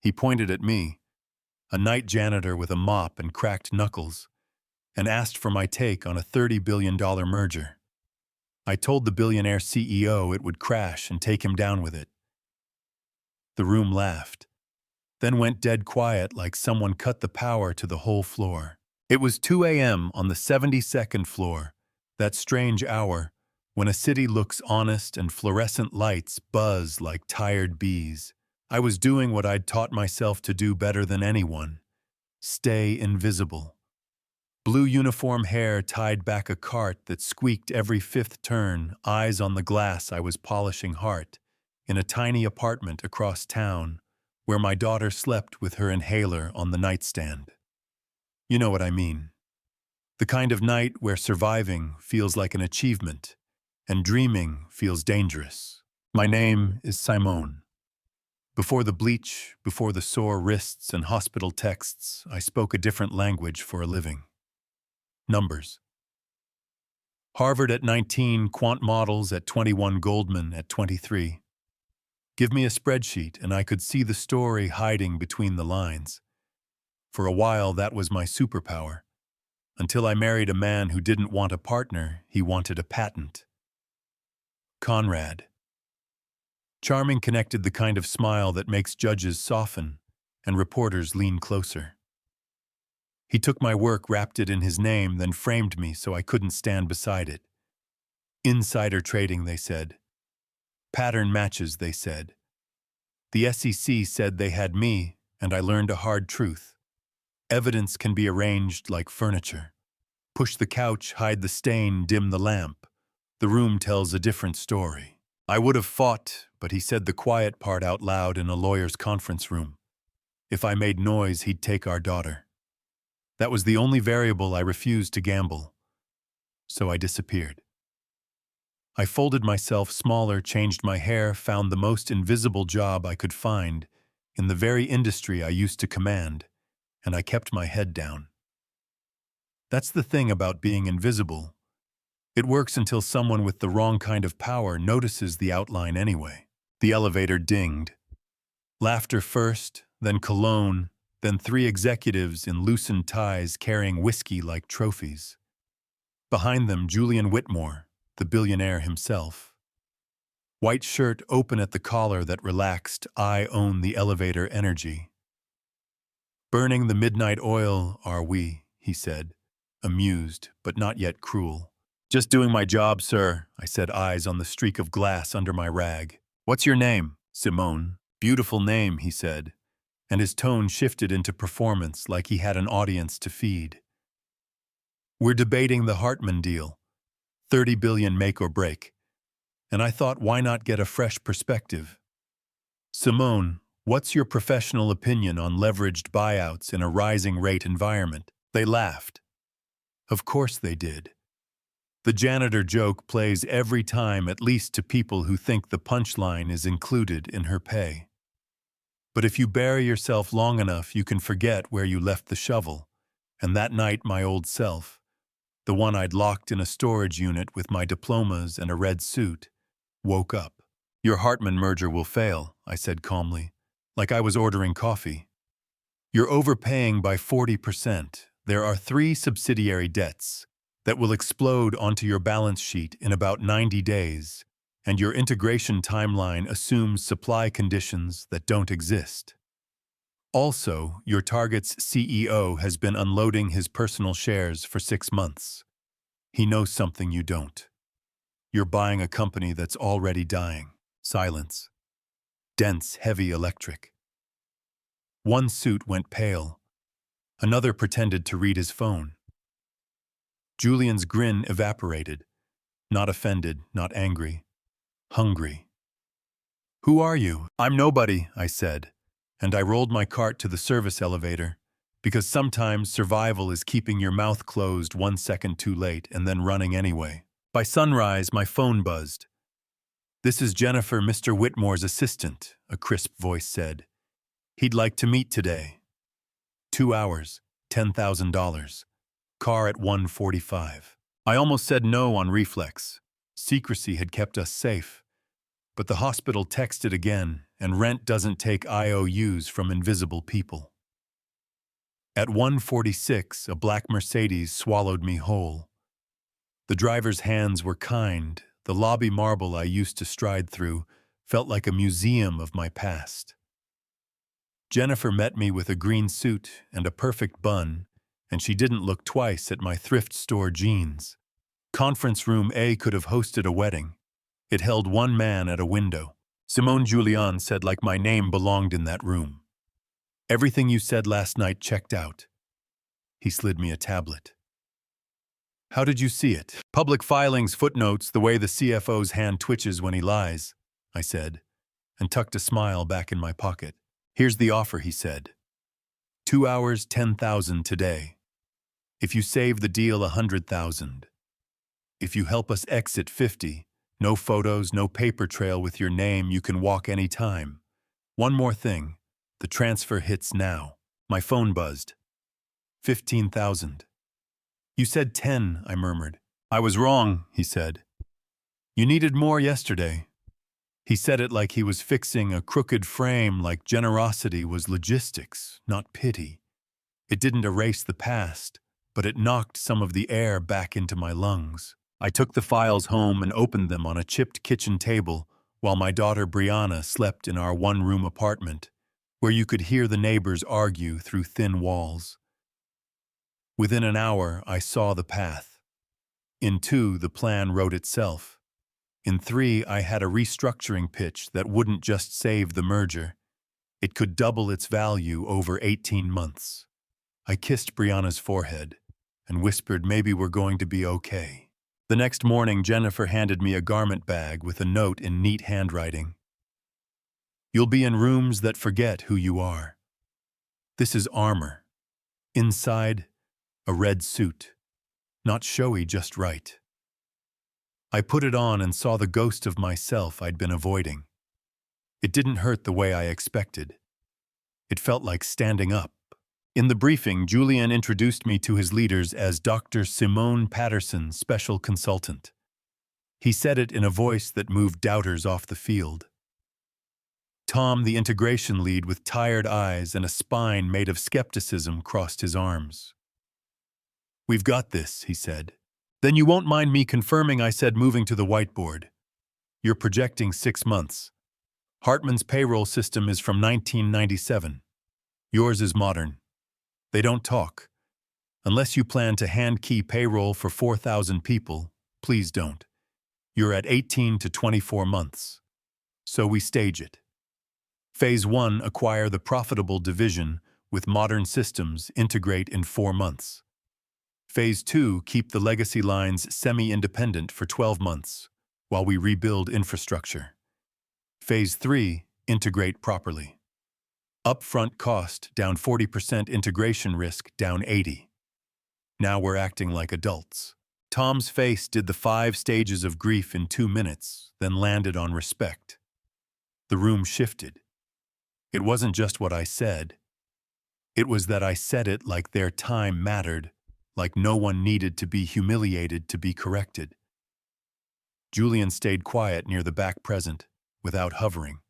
He pointed at me, a night janitor with a mop and cracked knuckles, and asked for my take on a $30 billion merger. I told the billionaire CEO it would crash and take him down with it. The room laughed, then went dead quiet like someone cut the power to the whole floor. It was 2 a.m. on the 72nd floor, that strange hour when a city looks honest and fluorescent lights buzz like tired bees. I was doing what I'd taught myself to do better than anyone: stay invisible. Blue uniform hair tied back a cart that squeaked every fifth turn, eyes on the glass I was polishing heart, in a tiny apartment across town where my daughter slept with her inhaler on the nightstand. You know what I mean. The kind of night where surviving feels like an achievement and dreaming feels dangerous. My name is Simone. Before the bleach, before the sore wrists and hospital texts, I spoke a different language for a living. Numbers. Harvard at 19, quant models at 21, Goldman at 23. Give me a spreadsheet and I could see the story hiding between the lines. For a while, that was my superpower. Until I married a man who didn't want a partner, he wanted a patent. Conrad. Charming connected, the kind of smile that makes judges soften and reporters lean closer. He took my work, wrapped it in his name, then framed me so I couldn't stand beside it. Insider trading, they said. Pattern matches, they said. The SEC said they had me, and I learned a hard truth. Evidence can be arranged like furniture. Push the couch, hide the stain, dim the lamp. The room tells a different story. I would have fought, but he said the quiet part out loud in a lawyer's conference room. If I made noise, he'd take our daughter. That was the only variable I refused to gamble. So I disappeared. I folded myself smaller, changed my hair, found the most invisible job I could find in the very industry I used to command, and I kept my head down. That's the thing about being invisible. It works until someone with the wrong kind of power notices the outline anyway. The elevator dinged. Laughter first, then cologne, then 3 executives in loosened ties carrying whiskey like trophies. Behind them, Julian Whitmore, the billionaire himself. White shirt open at the collar that relaxed, I own the elevator energy. Burning the midnight oil, are we, he said, amused, but not yet cruel. Just doing my job, sir, I said, eyes on the streak of glass under my rag. What's your name? Simone. Beautiful name, he said, and his tone shifted into performance like he had an audience to feed. We're debating the Hartman deal, 30 billion make or break, and I thought, why not get a fresh perspective? Simone, what's your professional opinion on leveraged buyouts in a rising rate environment? They laughed. Of course they did. The janitor joke plays every time, at least to people who think the punchline is included in her pay. But if you bury yourself long enough, you can forget where you left the shovel. And that night, my old self, the one I'd locked in a storage unit with my diplomas and a red suit, woke up. Your Hartman merger will fail, I said calmly, like I was ordering coffee. You're overpaying by 40%. There are 3 subsidiary debts that will explode onto your balance sheet in about 90 days, and your integration timeline assumes supply conditions that don't exist. Also, your target's CEO has been unloading his personal shares for 6 months. He knows something you don't. You're buying a company that's already dying. Silence. Dense, heavy electric. One suit went pale. Another pretended to read his phone. Julian's grin evaporated. Not offended, not angry. Hungry. Who are you? I'm nobody, I said, and I rolled my cart to the service elevator, because sometimes survival is keeping your mouth closed 1 second too late and then running anyway. By sunrise, my phone buzzed. This is Jennifer, Mr. Whitmore's assistant, a crisp voice said. He'd like to meet today. 2 hours, $10,000. Car at 1:45. I almost said no on reflex. Secrecy had kept us safe. but the hospital texted again, and rent doesn't take IOUs from invisible people. At 1:46, a black Mercedes swallowed me whole. The driver's hands were kind. The lobby marble I used to stride through felt like a museum of my past. Jennifer met me with a green suit and a perfect bun, and she didn't look twice at my thrift store jeans. Conference room A could have hosted a wedding. It held one man at a window. Simone Julian said like my name belonged in that room. Everything you said last night checked out. He slid me a tablet. How did you see it? Public filings footnotes the way the CFO's hand twitches when he lies, I said, and tucked a smile back in my pocket. Here's the offer, he said. 2 hours, 10,000 today. If you save the deal, 100,000. If you help us exit 50, no photos, no paper trail with your name, you can walk any time. One more thing, the transfer hits now. My phone buzzed. 15,000. You said 10, I murmured. I was wrong, he said. You needed more yesterday. He said it like he was fixing a crooked frame, like generosity was logistics, not pity. It didn't erase the past, but it knocked some of the air back into my lungs. I took the files home and opened them on a chipped kitchen table while my daughter Brianna slept in our one-room apartment, where you could hear the neighbors argue through thin walls. Within an hour, I saw the path. In 2, the plan wrote itself. In 3, I had a restructuring pitch that wouldn't just save the merger. It could double its value over 18 months. I kissed Brianna's forehead and whispered maybe we're going to be okay. The next morning, Jennifer handed me a garment bag with a note in neat handwriting. You'll be in rooms that forget who you are. This is armor. Inside, a red suit. Not showy, just right. I put it on and saw the ghost of myself I'd been avoiding. It didn't hurt the way I expected. It felt like standing up. In the briefing, Julian introduced me to his leaders as Dr. Simone Patterson, special consultant. He said it in a voice that moved doubters off the field. Tom, the integration lead with tired eyes and a spine made of skepticism, crossed his arms. We've got this, he said. Then you won't mind me confirming, I said, moving to the whiteboard. You're projecting 6 months. Hartman's payroll system is from 1997. Yours is modern. They don't talk. Unless you plan to hand-key payroll for 4,000 people, please don't. You're at 18 to 24 months. So we stage it. Phase 1, acquire the profitable division with modern systems, integrate in 4 months. Phase 2, keep the legacy lines semi-independent for 12 months, while we rebuild infrastructure. Phase 3, integrate properly. Upfront cost, down 40%, integration risk, down 80%. Now we're acting like adults. Tom's face did the 5 stages of grief in 2 minutes, then landed on respect. The room shifted. It wasn't just what I said. It was that I said it like their time mattered, like no one needed to be humiliated to be corrected. Julian stayed quiet near the back present, without hovering.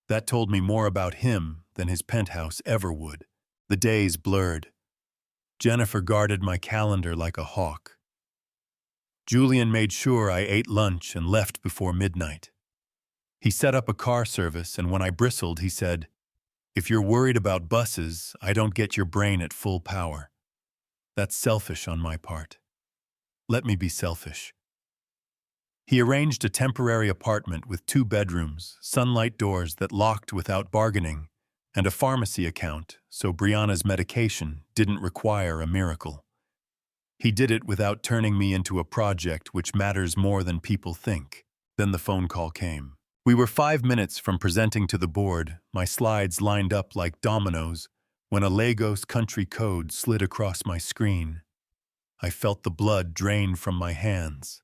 That told me more about him than his penthouse ever would. The days blurred. Jennifer guarded my calendar like a hawk. Julian made sure I ate lunch and left before midnight. He set up a car service, and when I bristled, he said, "If you're worried about buses, I don't get your brain at full power. That's selfish on my part. Let me be selfish." He arranged a temporary apartment with 2 bedrooms, sunlight doors that locked without bargaining, and a pharmacy account so Brianna's medication didn't require a miracle. He did it without turning me into a project which matters more than people think. Then the phone call came. We were 5 minutes from presenting to the board, my slides lined up like dominoes, when a Lagos country code slid across my screen. I felt the blood drain from my hands.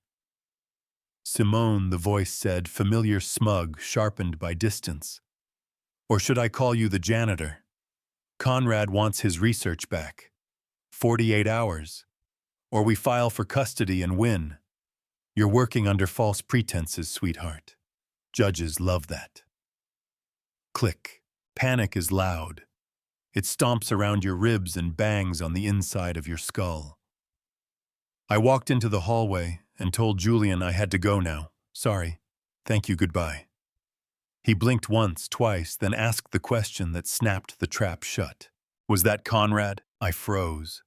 Simone, the voice said, familiar, smug, sharpened by distance. Or should I call you the janitor? Conrad wants his research back. 48 hours. Or we file for custody and win. You're working under false pretenses, sweetheart. Judges love that. Click. Panic is loud. It stomps around your ribs and bangs on the inside of your skull. I walked into the hallway and told Julian I had to go now. Sorry. Thank you, goodbye. He blinked once, twice, then asked the question that snapped the trap shut. Was that Conrad? I froze.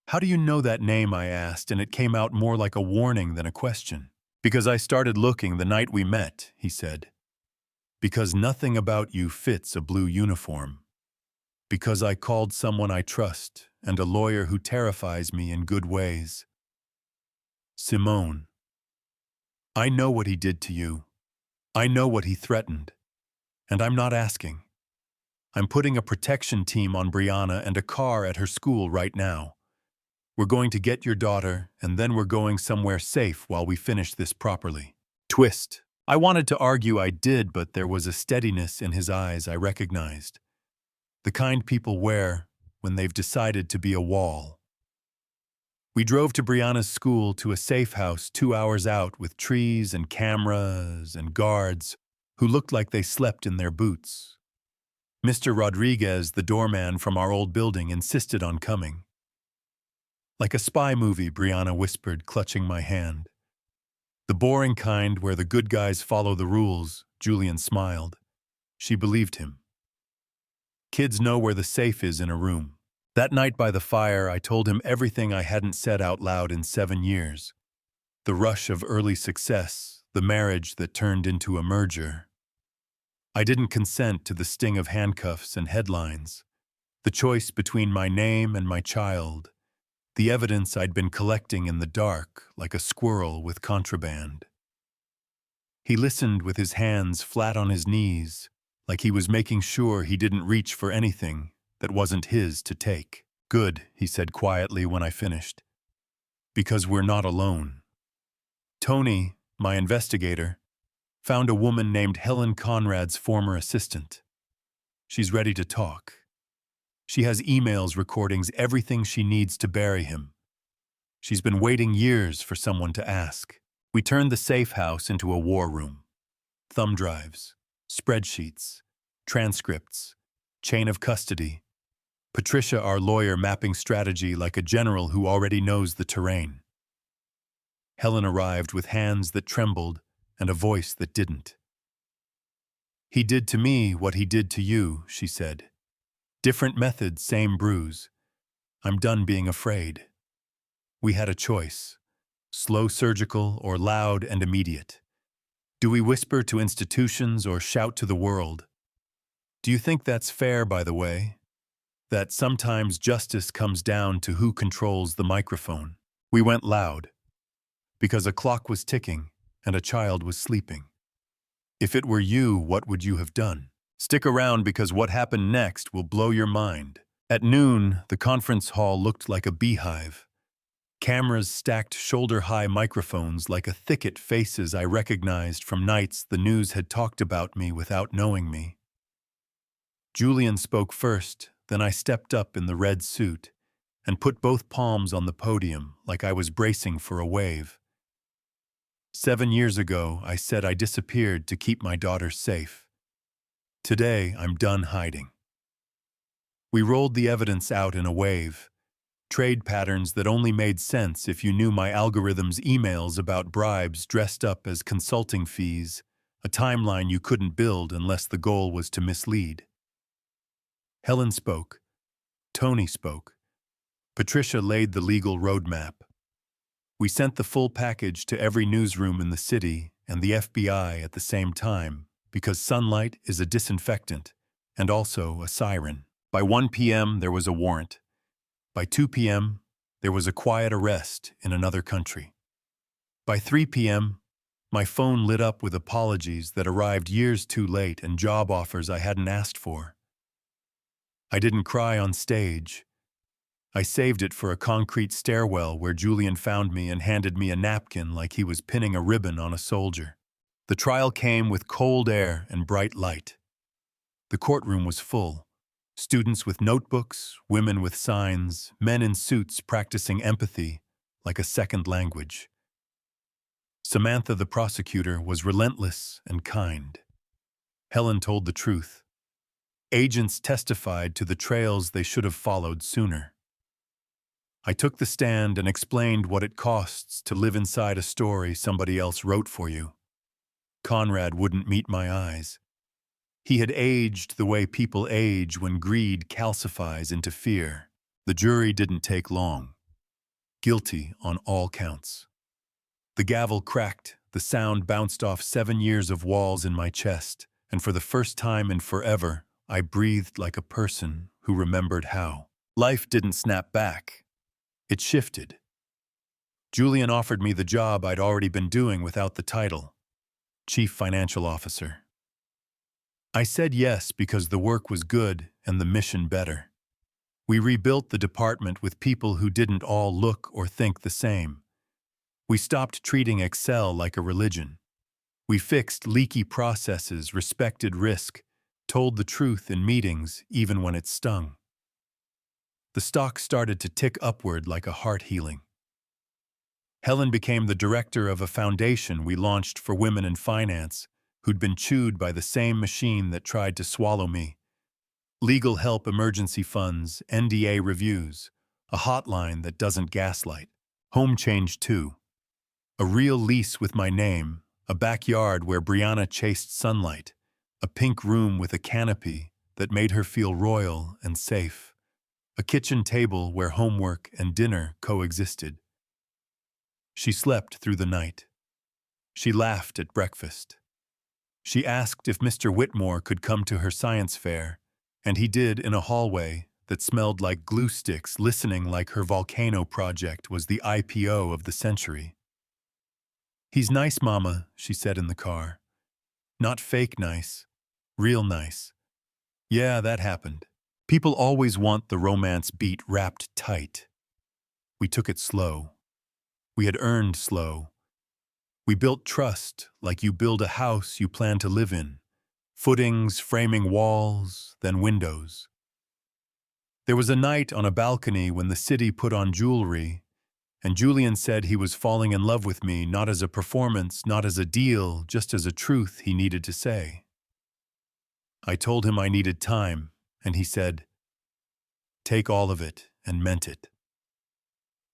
How do you know that name? I asked, and it came out more like a warning than a question. Because I started looking the night we met, he said. Because nothing about you fits a blue uniform. Because I called someone I trust and a lawyer who terrifies me in good ways. Simone. I know what he did to you. I know what he threatened. And I'm not asking. I'm putting a protection team on Brianna and a car at her school right now. We're going to get your daughter, and then we're going somewhere safe while we finish this properly. Twist. I wanted to argue I did, but there was a steadiness in his eyes I recognized. The kind people wear when they've decided to be a wall. We drove to Brianna's school to a safe house 2 hours out with trees and cameras and guards who looked like they slept in their boots. Mr. Rodriguez, the doorman from our old building, insisted on coming. Like a spy movie, Brianna whispered, clutching my hand. The boring kind where the good guys follow the rules, Julian smiled. She believed him. Kids know where the safe is in a room. That night by the fire, I told him everything I hadn't said out loud in 7 years. The rush of early success, the marriage that turned into a merger. I didn't consent to the sting of handcuffs and headlines, the choice between my name and my child, the evidence I'd been collecting in the dark like a squirrel with contraband. He listened with his hands flat on his knees, like he was making sure he didn't reach for anything that wasn't his to take. Good, he said quietly when I finished. Because we're not alone. Tony, my investigator, found a woman named Helen Conrad's former assistant. She's ready to talk. She has emails, recordings, everything she needs to bury him. She's been waiting years for someone to ask. We turned the safe house into a war room. Thumb drives, spreadsheets, transcripts, chain of custody. Patricia, our lawyer, mapping strategy like a general who already knows the terrain. Helen arrived with hands that trembled and a voice that didn't. He did to me what he did to you, she said. Different method, same bruise. I'm done being afraid. We had a choice. Slow surgical or loud and immediate. Do we whisper to institutions or shout to the world? Do you think that's fair, by the way? That sometimes justice comes down to who controls the microphone. We went loud. Because a clock was ticking and a child was sleeping. If it were you, what would you have done? Stick around because what happened next will blow your mind. At noon, the conference hall looked like a beehive. Cameras stacked shoulder-high microphones like a thicket, faces I recognized from nights the news had talked about me without knowing me. Julian spoke first, then I stepped up in the red suit and put both palms on the podium like I was bracing for a wave. 7 years ago, I said I disappeared to keep my daughter safe. Today, I'm done hiding. We rolled the evidence out in a wave. Trade patterns that only made sense if you knew my algorithm's emails about bribes dressed up as consulting fees, a timeline you couldn't build unless the goal was to mislead. Helen spoke. Tony spoke. Patricia laid the legal roadmap. We sent the full package to every newsroom in the city and the FBI at the same time, because sunlight is a disinfectant and also a siren. By 1 p.m., there was a warrant. By 2 p.m., there was a quiet arrest in another country. By 3 p.m., my phone lit up with apologies that arrived years too late and job offers I hadn't asked for. I didn't cry on stage. I saved it for a concrete stairwell where Julian found me and handed me a napkin like he was pinning a ribbon on a soldier. The trial came with cold air and bright light. The courtroom was full. Students with notebooks, women with signs, men in suits practicing empathy like a second language. Samantha, the prosecutor, was relentless and kind. Helen told the truth. Agents testified to the trails they should have followed sooner. I took the stand and explained what it costs to live inside a story somebody else wrote for you. Conrad wouldn't meet my eyes. He had aged the way people age when greed calcifies into fear. The jury didn't take long. Guilty on all counts. The gavel cracked, the sound bounced off 7 years of walls in my chest, and for the first time in forever, I breathed like a person who remembered how. Life didn't snap back. It shifted. Julian offered me the job I'd already been doing without the title, Chief Financial Officer. I said yes because the work was good and the mission better. We rebuilt the department with people who didn't all look or think the same. We stopped treating Excel like a religion. We fixed leaky processes, respected risk, told the truth in meetings even when it stung. The stock started to tick upward like a heart healing. Helen became the director of a foundation we launched for women in finance who'd been chewed by the same machine that tried to swallow me. Legal help emergency funds, NDA reviews, a hotline that doesn't gaslight. Home change too. A real lease with my name, a backyard where Brianna chased sunlight, a pink room with a canopy that made her feel royal and safe, a kitchen table where homework and dinner coexisted. She slept through the night. She laughed at breakfast. She asked if Mr. Whitmore could come to her science fair, and he did in a hallway that smelled like glue sticks, listening like her volcano project was the IPO of the century. "He's nice, Mama," she said in the car. "Not fake nice, real nice." Yeah, that happened. People always want the romance beat wrapped tight. We took it slow. We had earned slow. We built trust like you build a house you plan to live in. Footings, framing walls, then windows. There was a night on a balcony when the city put on jewelry, and Julian said he was falling in love with me, not as a performance, not as a deal, just as a truth he needed to say. I told him I needed time, and he said, "Take all of it," and meant it.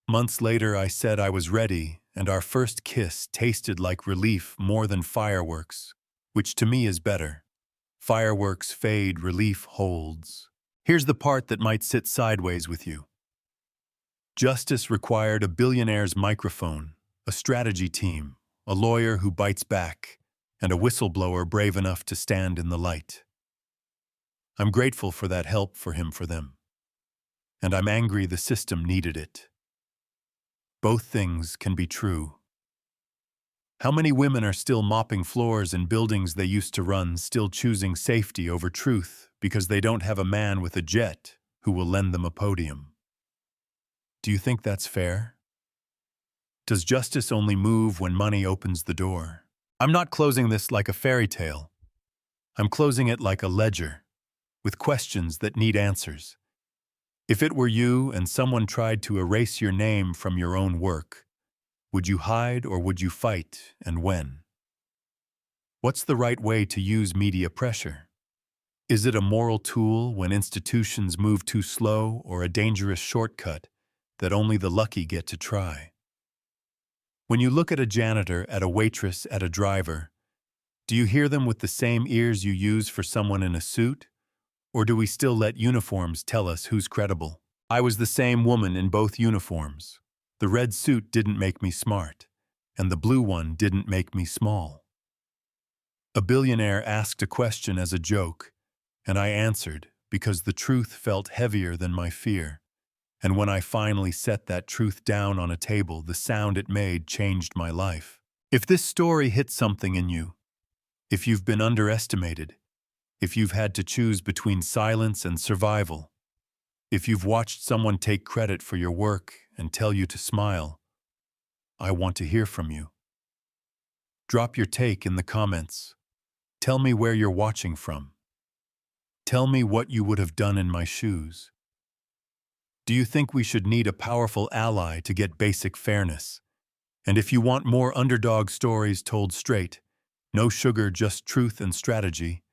Months later, I said I was ready, and our first kiss tasted like relief more than fireworks, which to me is better. Fireworks fade, relief holds. Here's the part that might sit sideways with you. Justice required a billionaire's microphone, a strategy team, a lawyer who bites back, and a whistleblower brave enough to stand in the light. I'm grateful for that help for him for them. And I'm angry the system needed it. Both things can be true. How many women are still mopping floors in buildings they used to run, still choosing safety over truth because they don't have a man with a jet who will lend them a podium? Do you think that's fair? Does justice only move when money opens the door? I'm not closing this like a fairy tale. I'm closing it like a ledger, with questions that need answers. If it were you and someone tried to erase your name from your own work, would you hide or would you fight, and when? What's the right way to use media pressure? Is it a moral tool when institutions move too slow, or a dangerous shortcut that only the lucky get to try? When you look at a janitor, at a waitress, at a driver, do you hear them with the same ears you use for someone in a suit? Or do we still let uniforms tell us who's credible? I was the same woman in both uniforms. The red suit didn't make me smart, and the blue one didn't make me small. A billionaire asked a question as a joke, and I answered because the truth felt heavier than my fear. And when I finally set that truth down on a table, the sound it made changed my life. If this story hit something in you, if you've been underestimated, if you've had to choose between silence and survival, if you've watched someone take credit for your work and tell you to smile, I want to hear from you. Drop your take in the comments. Tell me where you're watching from. Tell me what you would have done in my shoes. Do you think we should need a powerful ally to get basic fairness? And if you want more underdog stories told straight, no sugar, just truth and strategy,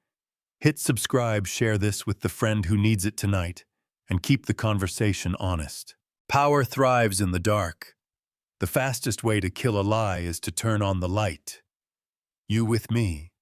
hit subscribe, share this with the friend who needs it tonight, and keep the conversation honest. Power thrives in the dark. The fastest way to kill a lie is to turn on the light. You with me?